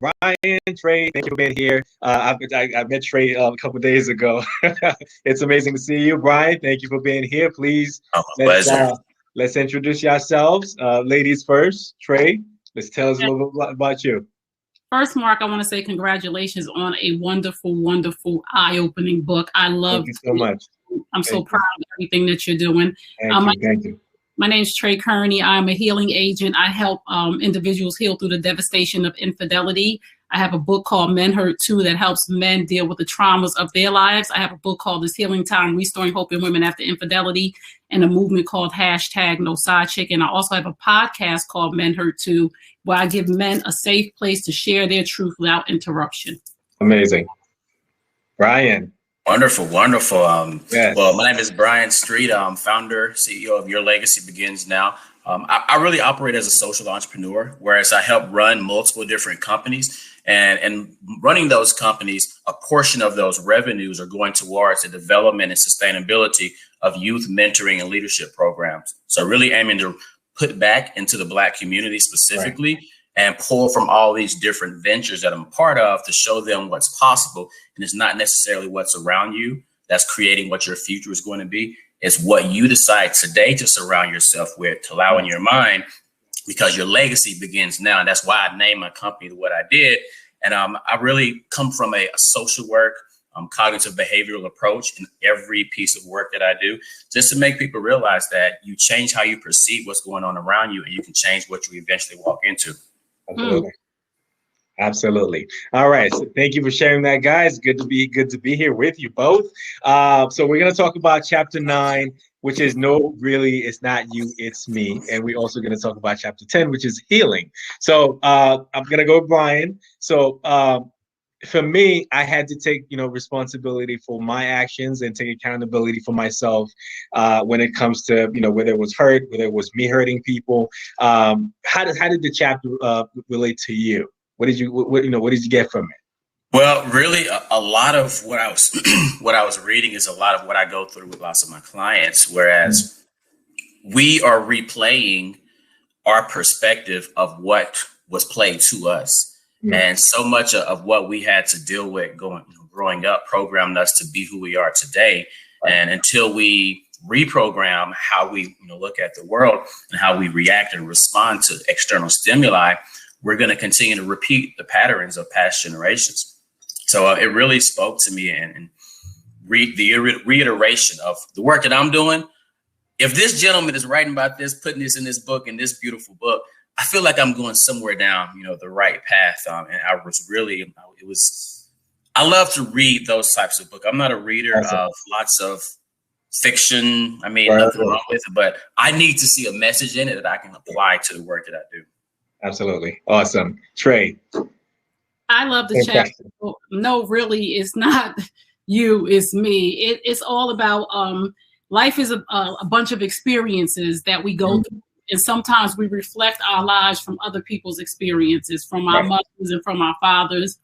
Brian, Trey, thank you for being here. I met Trey a couple days ago. It's amazing to see you, Brian. Thank you for being here. Please, Oh, let's pleasure. uh, let's introduce yourselves. Ladies first. Trey, let's tell us a little bit about you. First, Mark, I want to say congratulations on a wonderful, wonderful, eye-opening book. I Thank loved you so it. much. I'm so Thank proud of everything that you're doing. Thank My, you. Thank you. my name is Trey Kearney. I'm a healing agent. I help individuals heal through the devastation of infidelity. I have a book called Men Hurt Too that helps men deal with the traumas of their lives. I have a book called This Healing Time, Restoring Hope in Women After Infidelity, and a movement called #NoSideChick. I also have a podcast called Men Hurt Too, where I give men a safe place to share their truth without interruption. Amazing. Brian. Wonderful, wonderful. Yes. Well, my name is Brian Street. I'm founder, CEO of Your Legacy Begins Now. I really operate as a social entrepreneur, whereas I help run multiple different companies. And running those companies, a portion of those revenues are going towards the development and sustainability of youth mentoring and leadership programs. So really aiming to put back into the Black community specifically, right, and pull from all these different ventures that I'm a part of to show them what's possible. And it's not necessarily what's around you that's creating what your future is going to be. It's what you decide today to surround yourself with, to allow in your mind, because your legacy begins now. And that's why I named my company what I did. And I really come from a social work, cognitive behavioral approach in every piece of work that I do, just to make people realize that you change how you perceive what's going on around you, and you can change what you eventually walk into. Absolutely. Absolutely. All right. So thank you for sharing that, guys. Good to be here with you both. So we're going to talk about chapter 9, which is it's not you, it's me. And we're also going to talk about chapter 10, which is healing. So I'm going to go with Brian. So for me, I had to take, responsibility for my actions and take accountability for myself when it comes to, whether it was hurt, whether it was me hurting people. How did the chapter relate to you? What did you get from it? Well, really, a lot of what I was what I was reading is a lot of what I go through with lots of my clients, whereas we are replaying our perspective of what was played to us. And so much of what we had to deal with growing up programmed us to be who we are today. And until we reprogram how we look at the world and how we react and respond to external stimuli, we're going to continue to repeat the patterns of past generations. So it really spoke to me, and the reiteration of the work that I'm doing. If this gentleman is writing about this, putting this in this book, in this beautiful book, I feel like I'm going somewhere down, the right path. And I love to read those types of books. I'm not a reader of lots of fiction. I mean, nothing wrong with it, but I need to see a message in it that I can apply to the work that I do. Absolutely. Awesome. Trey. I love the chapter. No, really, it's not you, it's me. It's all about life is a bunch of experiences that we go through. And sometimes we reflect our lives from other people's experiences, from our mothers and from our fathers.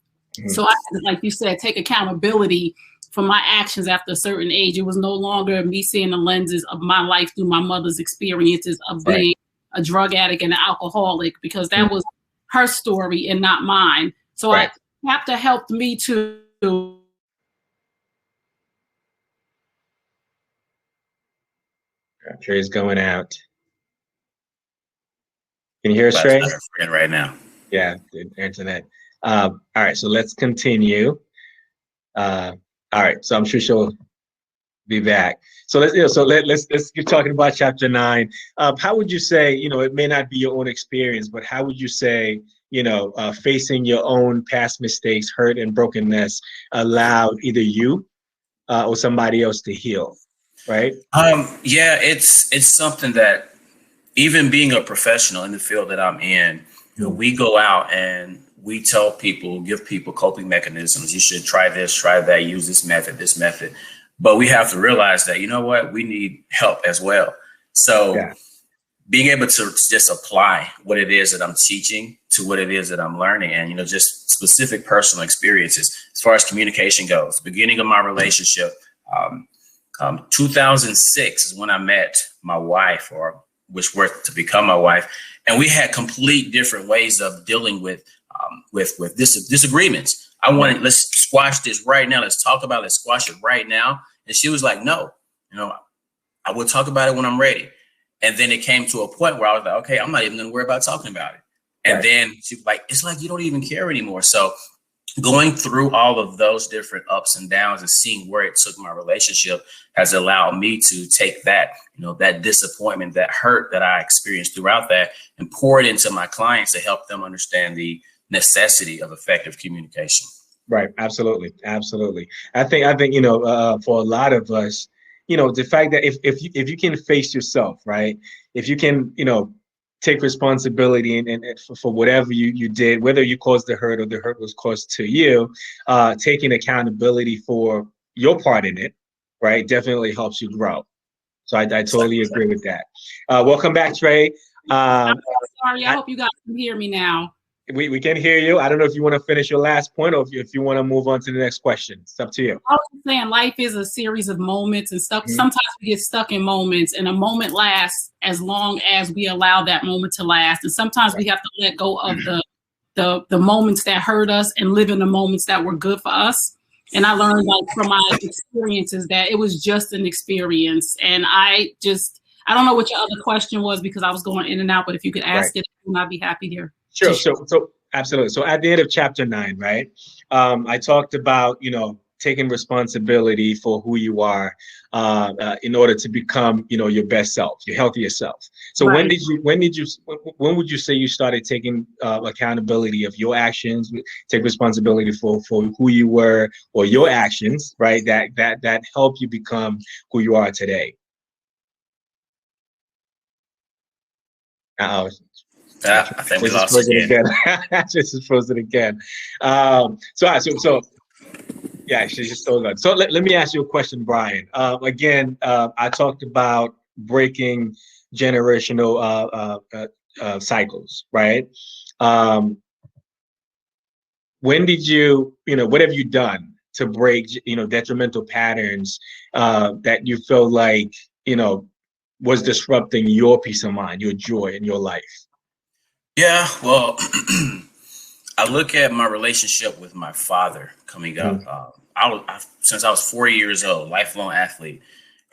So I, like you said, take accountability for my actions after a certain age. It was no longer me seeing the lenses of my life through my mother's experiences of being a drug addict and an alcoholic, because that was her story and not mine. So I have to help me to. Trey's going out. Can you hear us, Trey? Right now. Yeah, the internet. All right, so let's continue. All right, so I'm sure she'll be back. So let's keep talking about chapter 9. How would you say, it may not be your own experience, but how would you say, facing your own past mistakes, hurt, and brokenness allowed either you or somebody else to heal, right? Yeah, it's something that, even being a professional in the field that I'm in, we go out and we tell people, give people coping mechanisms. You should try this, try that, use this method. But we have to realize that, we need help as well. So being able to just apply what it is that I'm teaching to what it is that I'm learning, and, just specific personal experiences as far as communication goes. Beginning of my relationship, 2006 is when I met my wife, which were to become my wife. And we had complete different ways of dealing with disagreements. I wanted, let's squash this right now. Let's talk about it. Let's squash it right now. And she was like, no, I will talk about it when I'm ready. And then it came to a point where I was like, okay, I'm not even going to worry about talking about it. And then she was like, it's like you don't even care anymore. So going through all of those different ups and downs and seeing where it took my relationship has allowed me to take that, that disappointment, that hurt that I experienced throughout that, and pour it into my clients to help them understand the necessity of effective communication. Right. Absolutely. Absolutely. I think, for a lot of us, the fact that if you can face yourself, right, if you can, take responsibility and for whatever you did, whether you caused the hurt or the hurt was caused to you, taking accountability for your part in it, right, definitely helps you grow. So I totally agree with that. Welcome back, Trey. I'm sorry. I hope you guys can hear me now. We can hear you. I don't know if you want to finish your last point or if you want to move on to the next question. It's up to you. I was saying life is a series of moments and stuff. Mm-hmm. Sometimes we get stuck in moments, and a moment lasts as long as we allow that moment to last. And sometimes we have to let go of the moments that hurt us and live in the moments that were good for us. And I learned from my experiences that it was just an experience. And I don't know what your other question was because I was going in and out, but if you could ask it, I'd be happy to hear. Sure. So absolutely. So at the end of chapter 9, right, I talked about, taking responsibility for who you are in order to become, your best self, your healthiest self. So when would you say you started taking accountability of your actions, take responsibility for who you were or your actions, right, that help you become who you are today? I think we lost it again. This is frozen again. Yeah, she's just so good. So let me ask you a question, Brian. Again, I talked about breaking generational cycles, right? When did you, what have you done to break, detrimental patterns that you feel like, was disrupting your peace of mind, your joy in your life? Yeah, well, I look at my relationship with my father coming up. Since I was 4 years old, lifelong athlete.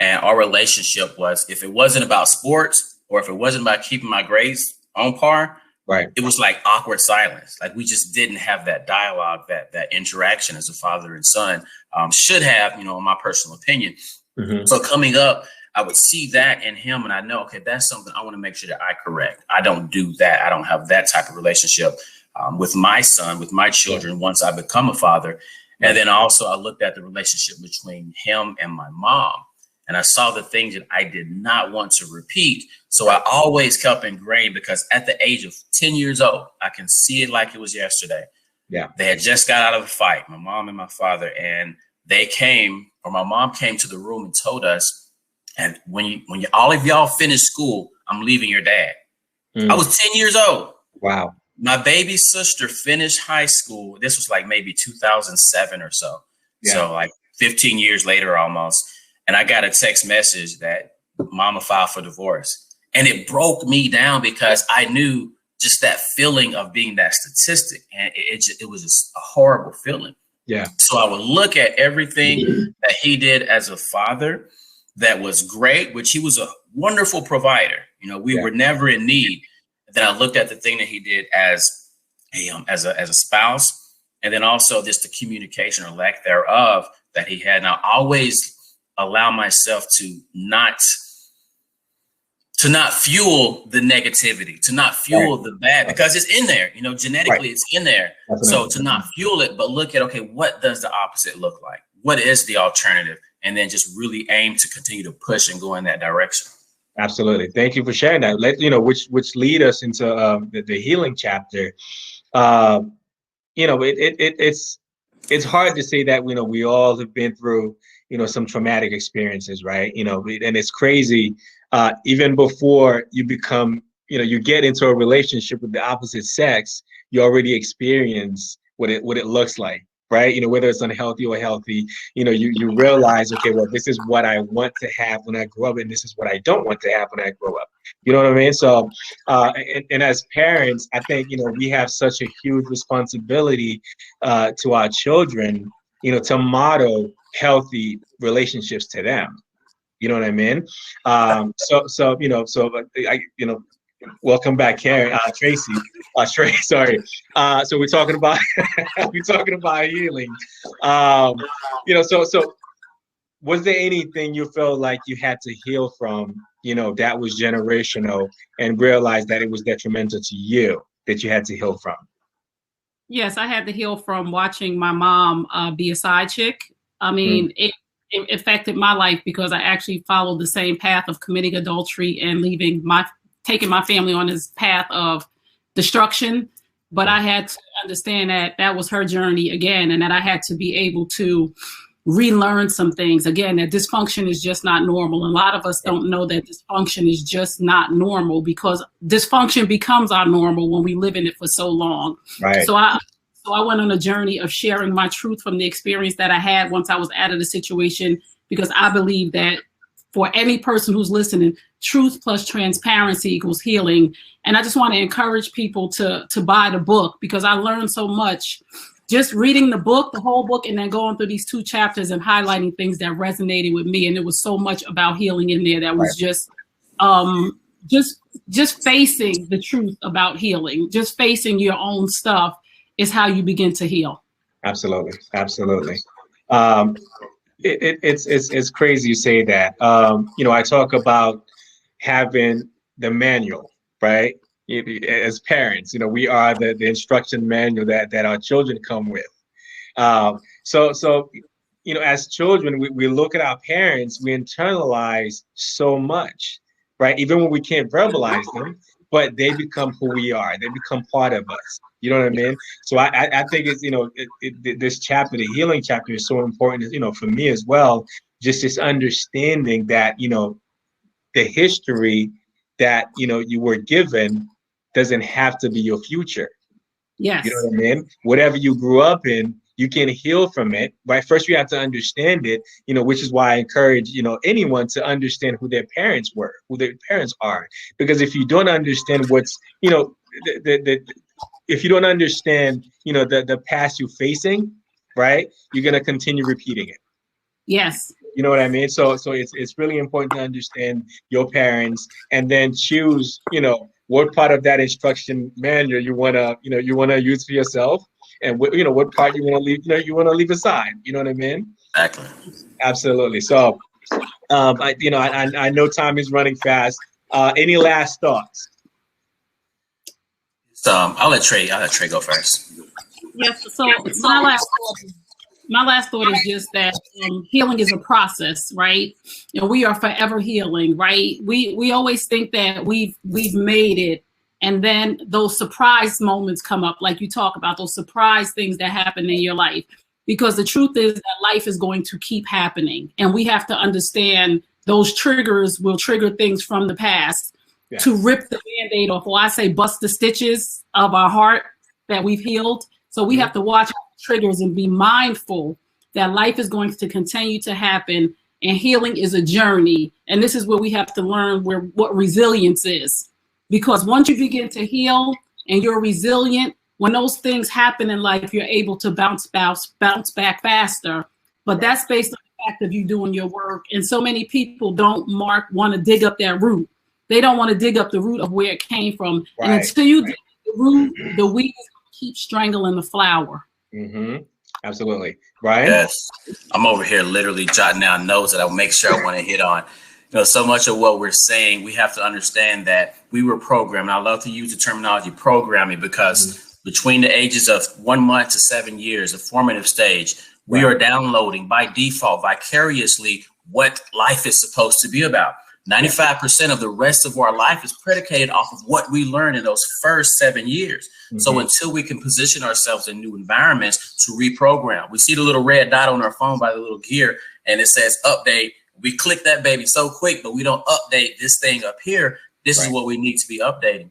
And our relationship was, if it wasn't about sports or if it wasn't about keeping my grades on par, right, it was like awkward silence. Like we just didn't have that dialogue, that interaction as a father and son should have, in my personal opinion. Mm-hmm. So coming up, I would see that in him and I know, okay, that's something I want to make sure that I correct. I don't do that. I don't have that type of relationship with my son, with my children once I become a father. And then also I looked at the relationship between him and my mom and I saw the things that I did not want to repeat. So I always kept ingrained because at the age of 10 years old, I can see it like it was yesterday. Yeah, they had just got out of a fight, my mom and my father, and my mom came to the room and told us, and when all of y'all finish school, I'm leaving your dad. I was 10 years old. Wow. My baby sister finished high school. This was like maybe 2007 or so. Yeah. So like 15 years later almost. And I got a text message that mama filed for divorce. And it broke me down because I knew just that feeling of being that statistic. And it was just a horrible feeling. Yeah. So I would look at everything that he did as a father that was great, which he was a wonderful provider. We were never in need. Then I looked at the thing that he did as a spouse, and then also just the communication or lack thereof that he had. And I always allow myself to not fuel the negativity, to not fuel the bad, because it's in there, genetically it's in there. So to not fuel it, but look at, okay, what does the opposite look like? What is the alternative? And then just really aim to continue to push and go in that direction. Absolutely. Thank you for sharing that. Which lead us into the healing chapter. It's hard to say that, we all have been through, some traumatic experiences, right? And it's crazy. Even before you become, you get into a relationship with the opposite sex, you already experience what it looks like right? Whether it's unhealthy or healthy, you realize, okay, well, this is what I want to have when I grow up, and this is what I don't want to have when I grow up. You know what I mean? So, and as parents, I think, we have such a huge responsibility to our children, to model healthy relationships to them. You know what I mean? Welcome back, Karen, Tracy. Trey, sorry. So we're talking about healing. So was there anything you felt like you had to heal from, that was generational, and realized that it was detrimental to you, that you had to heal from? Yes, I had to heal from watching my mom be a side chick. I mean, it affected my life because I actually followed the same path of committing adultery and taking my family on this path of destruction. But I had to understand that that was her journey again, and that I had to be able to relearn some things. Again, that dysfunction is just not normal. A lot of us don't know that dysfunction is just not normal, because dysfunction becomes our normal when we live in it for so long. Right. So I went on a journey of sharing my truth from the experience that I had once I was out of the situation, because I believe that for any person who's listening, truth plus transparency equals healing. And I just want to encourage people to buy the book, because I learned so much just reading the book, the whole book, and then going through these 2 chapters and highlighting things that resonated with me. And there was so much about healing in there that was just facing the truth about healing, just facing your own stuff is how you begin to heal. Absolutely. It's crazy you say that. I talk about having the manual, right? As parents, we are the instruction manual that our children come with. So as children, we look at our parents, we internalize so much, right? Even when we can't verbalize them, but they become who we are. They become part of us. You know what I mean? So I think it's, this chapter, the healing chapter, is so important, for me as well, just this understanding that, the history that, you were given doesn't have to be your future. Yes. You know what I mean? Whatever you grew up in, you can heal from it, right? First, you have to understand it, which is why I encourage, anyone to understand who their parents were, who their parents are. Because if you don't understand what's, if you don't understand, the past you're facing, right, you're going to continue repeating it. Yes. You know what I mean? So it's really important to understand your parents, and then choose, what part of that instruction manual you want to use for yourself, and what part you want to leave, leave aside. You know what I mean? Exactly. Absolutely. So, I know time is running fast. Any last thoughts? I'll let Trey go first. Yes. So my last thought is just that healing is a process, right? We are forever healing, right? We always think that we've made it, and then those surprise moments come up, like you talk about, those surprise things that happen in your life. Because the truth is that life is going to keep happening, and we have to understand those triggers will trigger things from the past to rip the Band-Aid off, or I say bust the stitches of our heart that we've healed. So we have to watch triggers and be mindful that life is going to continue to happen, and healing is a journey. And this is where we have to learn what resilience is, because once you begin to heal and you're resilient, when those things happen in life, you're able to bounce back faster. But that's based on the fact of you doing your work. And so many people want to dig up that root. They don't want to dig up the root of where it came from. Right. And until you dig the root, the weed is going to keep strangling the flower. Mm-hmm. Absolutely. Brian? Yes. I'm over here literally jotting down notes that I'll make sure I want to hit on. So much of what we're saying, we have to understand that we were programmed. And I love to use the terminology programming, because between the ages of 1 month to 7 years, a formative stage, we are downloading by default, vicariously, what life is supposed to be about. 95% of the rest of our life is predicated off of what we learned in those first 7 years. Mm-hmm. So until we can position ourselves in new environments to reprogram, we see the little red dot on our phone by the little gear, and it says update. We click that baby so quick, but we don't update this thing up here. This is what we need to be updating.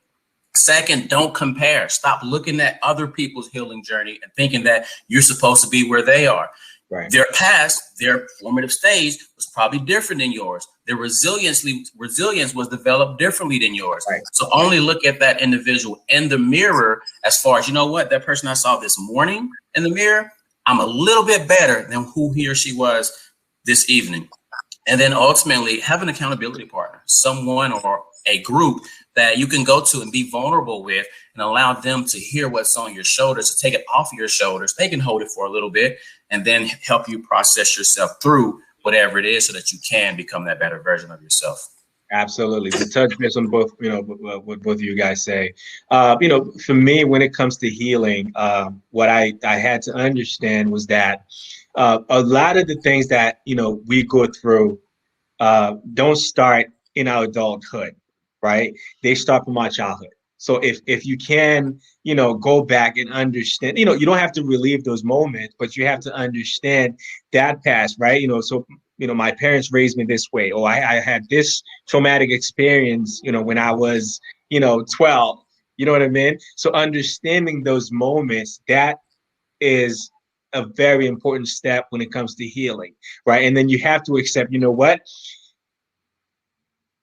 Second, don't compare. Stop looking at other people's healing journey and thinking that you're supposed to be where they are. Right. Their past, their formative stage was probably different than yours. Their resilience was developed differently than yours. Right. So only look at that individual in the mirror as far as, you know what, that person I saw this morning in the mirror, I'm a little bit better than who he or she was this evening. And then ultimately have an accountability partner, someone or a group that you can go to and be vulnerable with and allow them to hear what's on your shoulders, to take it off of your shoulders. They can hold it for a little bit and then help you process yourself through whatever it is so that you can become that better version of yourself. Absolutely. To touch base on both, what both of you guys say, for me, when it comes to healing, what I had to understand was that a lot of the things that, we go through don't start in our adulthood, right? They start from our childhood. So if you can, go back and understand, you don't have to relive those moments, but you have to understand that past, right? So, my parents raised me this way, or I had this traumatic experience, when I was, 12, you know what I mean? So understanding those moments, that is a very important step when it comes to healing, right? And then you have to accept, what?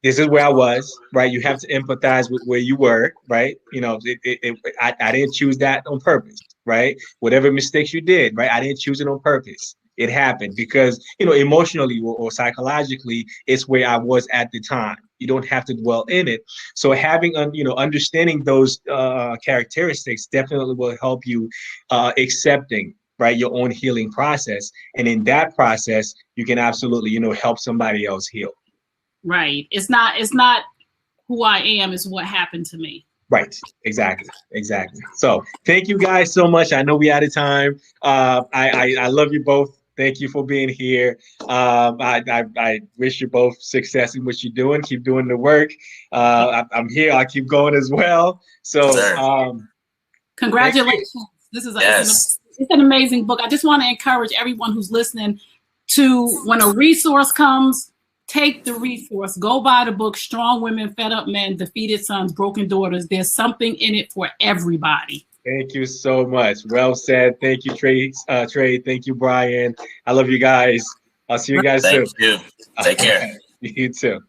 This is where I was, right? You have to empathize with where you were, right? I didn't choose that on purpose, right? Whatever mistakes you did, right? I didn't choose it on purpose. It happened because, emotionally or psychologically, it's where I was at the time. You don't have to dwell in it. So having, understanding those characteristics definitely will help you accepting, right, your own healing process. And in that process, you can absolutely, help somebody else heal. Right. It's not who I am, it's what happened to me. Right. Exactly. So thank you guys so much. I know we out of time. I love you both. Thank you for being here. I wish you both success in what you're doing. Keep doing the work. I'm here. I'll keep going as well. So congratulations. This is it's an amazing book. I just want to encourage everyone who's listening to, when a resource comes, take the resource. Go buy the book, Strong Women, Fed Up Men, Defeated Sons, Broken Daughters. There's something in it for everybody. Thank you so much. Well said. Thank you, Trey. Thank you, Brian. I love you guys. I'll see you guys soon. Thank you. Take care. You too.